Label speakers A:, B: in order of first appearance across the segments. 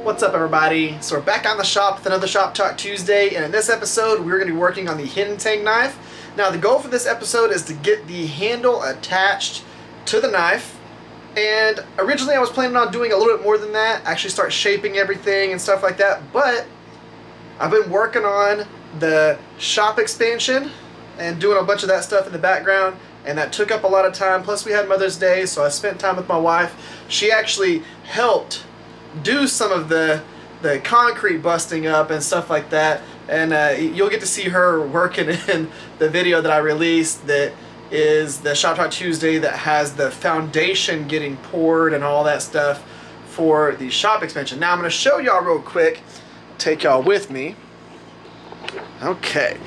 A: What's up, everybody? So we're back on the shop with another Shop Talk Tuesday, and in this episode we're going to be working on the hidden Tang knife. Now the goal for this episode is to get the handle attached to the knife, and originally I was planning on doing a little bit more than that, actually start shaping everything and stuff like that, but I've been working on the shop expansion and doing a bunch of that stuff in the background, and that took up a lot of time. Plus we had Mother's Day, so I spent time with my wife. She actually helped do some of the concrete busting up and stuff like that, and you'll get to see her working in the video that I released that is the Shop Talk Tuesday that has the foundation getting poured and all that stuff for the shop expansion. Now I'm going to show y'all real quick, take y'all with me. Okay,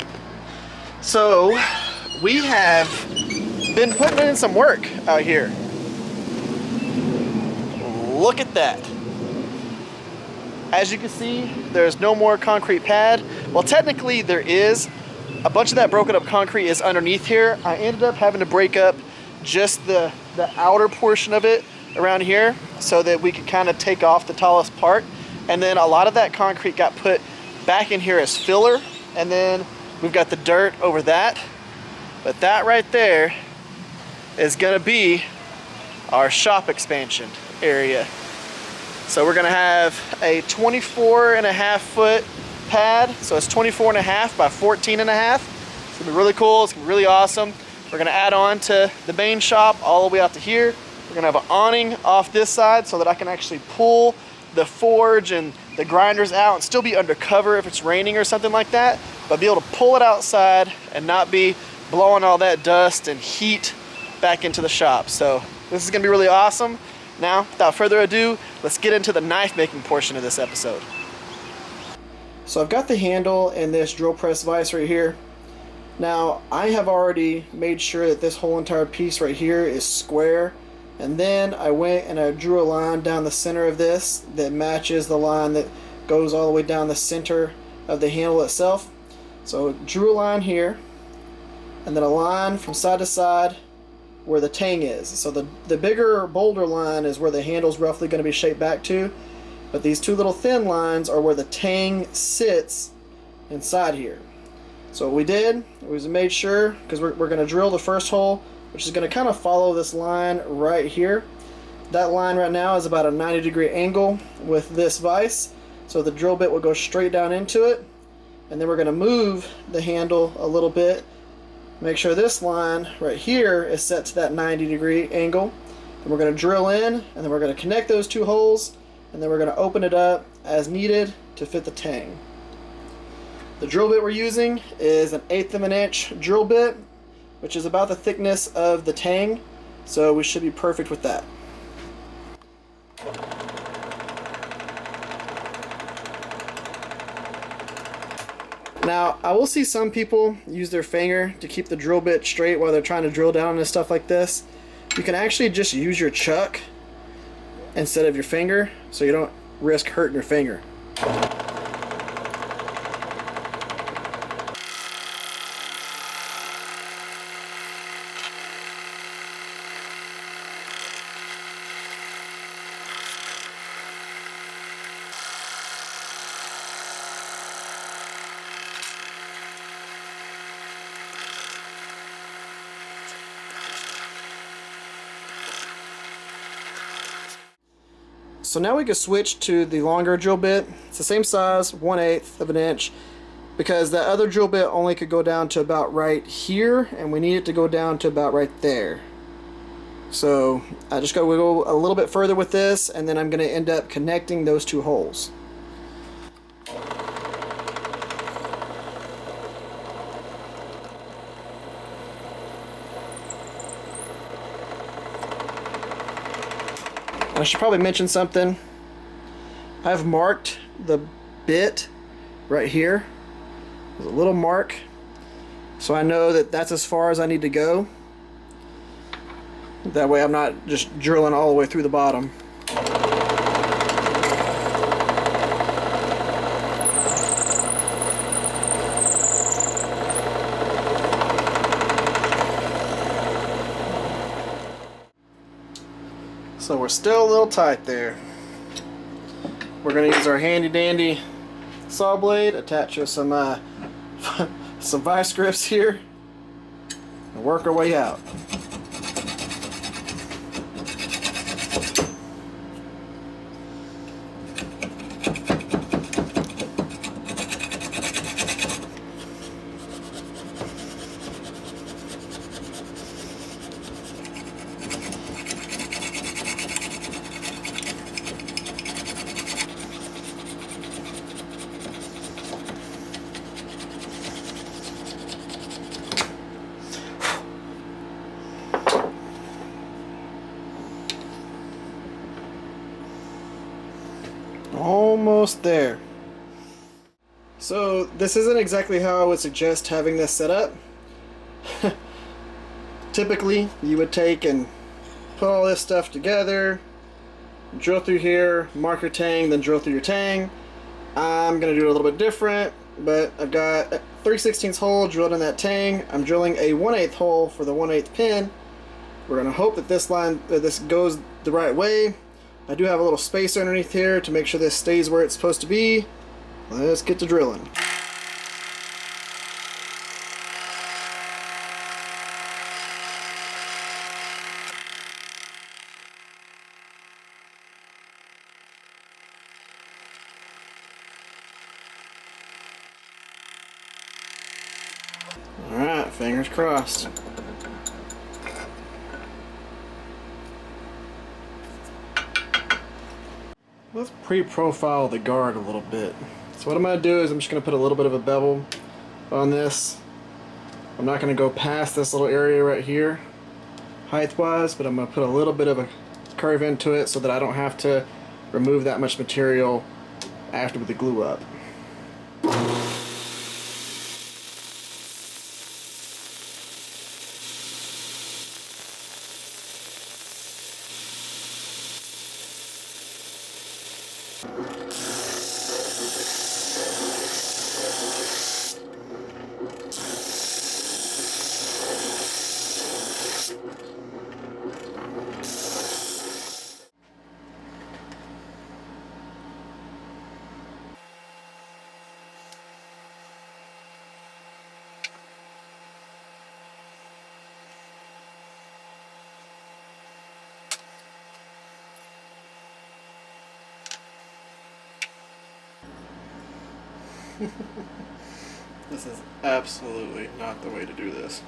A: so we have been putting in some work out here. Look at that. As you can see, there's no more concrete pad. Well, technically there is. A bunch of that broken up concrete is underneath here. I ended up having to break up just the outer portion of it around here so that we could kind of take off the tallest part. And then a lot of that concrete got put back in here as filler. And then we've got the dirt over that. But that right there is gonna be our shop expansion area. So we're gonna have a 24.5 foot pad. So it's 24.5 by 14.5. It's gonna be really cool, it's gonna be really awesome. We're gonna add on to the main shop all the way out to here. We're gonna have an awning off this side so that I can actually pull the forge and the grinders out and still be under cover if it's raining or something like that, but be able to pull it outside and not be blowing all that dust and heat back into the shop. So this is gonna be really awesome. Now, without further ado, let's get into the knife making portion of this episode. So I've got the handle and this drill press vise right here. Now, I have already made sure that this whole entire piece right here is square, and then I went and I drew a line down the center of this that matches the line that goes all the way down the center of the handle itself. So drew a line here, and then a line from side to side where the Tang is. So the bigger, bolder line is where the handle's roughly going to be shaped back to, but these two little thin lines are where the Tang sits inside here. So what we did was made sure, because we're going to drill the first hole, which is going to kind of follow this line right here. That line right now is about a 90-degree angle with this vise, so the drill bit will go straight down into it, and then we're going to move the handle a little bit. Make sure this line right here is set to that 90-degree angle. Then we're going to drill in, and then we're going to connect those two holes, and then we're going to open it up as needed to fit the Tang. The drill bit we're using is an 1/8 of an inch drill bit, which is about the thickness of the Tang, so we should be perfect with that. Now, I will see some people use their finger to keep the drill bit straight while they're trying to drill down and stuff like this. You can actually just use your chuck instead of your finger, so you don't risk hurting your finger. So now we can switch to the longer drill bit. It's the same size, 1/8 of an inch, because that other drill bit only could go down to about right here, and we need it to go down to about right there. So I just gotta go a little bit further with this, and then I'm gonna end up connecting those two holes. I should probably mention something. I've marked the bit right here. There's a little mark, so I know that that's as far as I need to go. That way I'm not just drilling all the way through the bottom. So we're still a little tight there. We're gonna use our handy dandy saw blade, attach to some some vice grips here, and work our way out. Almost there. So this isn't exactly how I would suggest having this set up. Typically you would take and put all this stuff together, drill through here, mark your tang, then drill through your tang. I'm gonna do it a little bit different, but I've got a 3/16 hole drilled in that tang. I'm drilling a 1/8 hole for the 1/8 pin. We're gonna hope that this goes the right way. I do have a little space underneath here to make sure this stays where it's supposed to be. Let's get to drilling. Alright, fingers crossed. Let's pre-profile the guard a little bit. So what I'm going to do is I'm just going to put a little bit of a bevel on this. I'm not going to go past this little area right here height-wise, but I'm going to put a little bit of a curve into it so that I don't have to remove that much material after with the glue up. This is absolutely not the way to do this.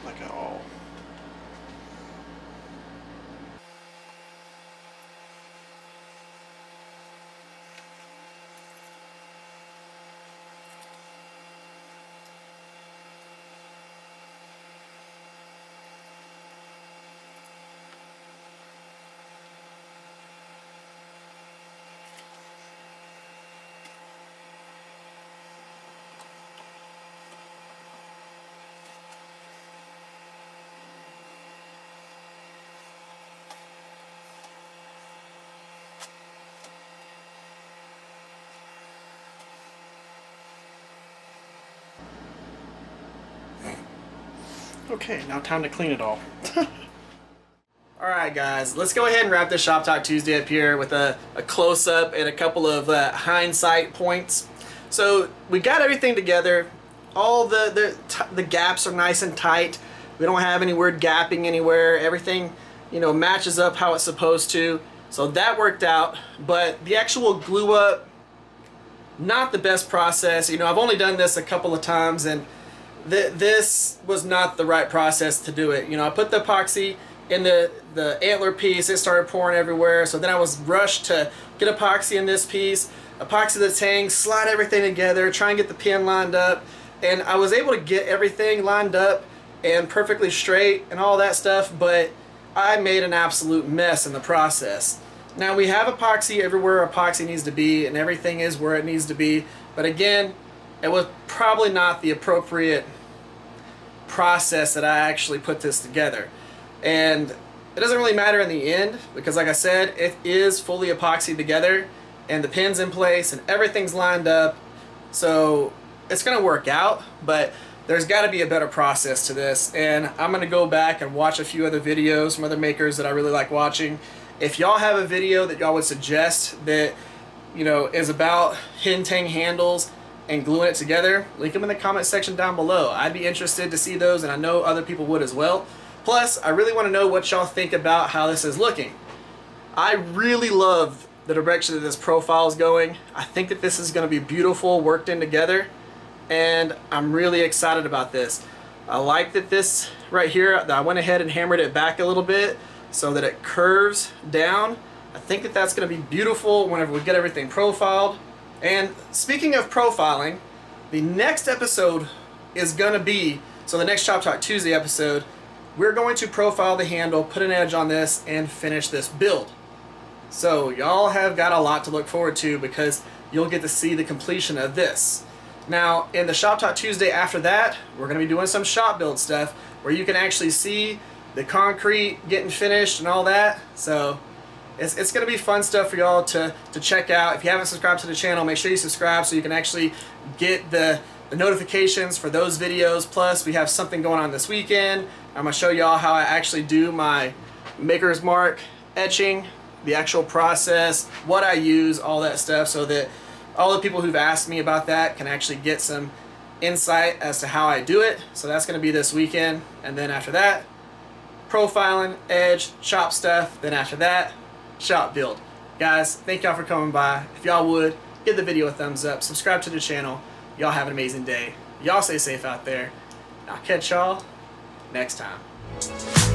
A: Like at all. Okay, now time to clean it all. Alright guys, let's go ahead and wrap this Shop Talk Tuesday up here with a close-up and a couple of hindsight points. So we got everything together. All the gaps are nice and tight. We don't have any weird gapping anywhere. Everything, you know, matches up how it's supposed to. So that worked out. But the actual glue up, not the best process. You know, I've only done this a couple of times, and this was not the right process to do it. You know, I put the epoxy in the antler piece, it started pouring everywhere, so then I was rushed to get epoxy in this piece, epoxy the tang, slide everything together, try and get the pin lined up, and I was able to get everything lined up and perfectly straight and all that stuff, but I made an absolute mess in the process. Now we have epoxy everywhere epoxy needs to be, and everything is where it needs to be, but again, it was probably not the appropriate process that I actually put this together. And it doesn't really matter in the end, because like I said, it is fully epoxied together and the pin's in place and everything's lined up. So it's gonna work out, but there's got to be a better process to this, and I'm gonna go back and watch a few other videos from other makers that I really like watching. If y'all have a video that y'all would suggest that, you know, is about hidden Tang handles and gluing it together, link them in the comment section down below. I'd be interested to see those, and I know other people would as well. Plus, I really want to know what y'all think about how this is looking. I really love the direction that this profile is going. I think that this is going to be beautiful, worked in together, and I'm really excited about this. I like that this right here, that I went ahead and hammered it back a little bit so that it curves down. I think that that's going to be beautiful whenever we get everything profiled. And speaking of profiling, the next episode is going to be, so the next Shop Talk Tuesday episode, we're going to profile the handle, put an edge on this, and finish this build. So y'all have got a lot to look forward to because you'll get to see the completion of this. Now, in the Shop Talk Tuesday after that, we're going to be doing some shop build stuff where you can actually see the concrete getting finished and all that. So it's going to be fun stuff for y'all to check out. If you haven't subscribed to the channel, make sure you subscribe so you can actually get the notifications for those videos. Plus, we have something going on this weekend. I'm going to show y'all how I actually do my Maker's Mark etching, the actual process, what I use, all that stuff, so that all the people who've asked me about that can actually get some insight as to how I do it. So that's going to be this weekend. And then after that, profiling, edge, shop stuff. Then after that, shop build. Guys, thank y'all for coming by. If y'all would, give the video a thumbs up, subscribe to the channel. Y'all have an amazing day. Y'all stay safe out there. I'll catch y'all next time.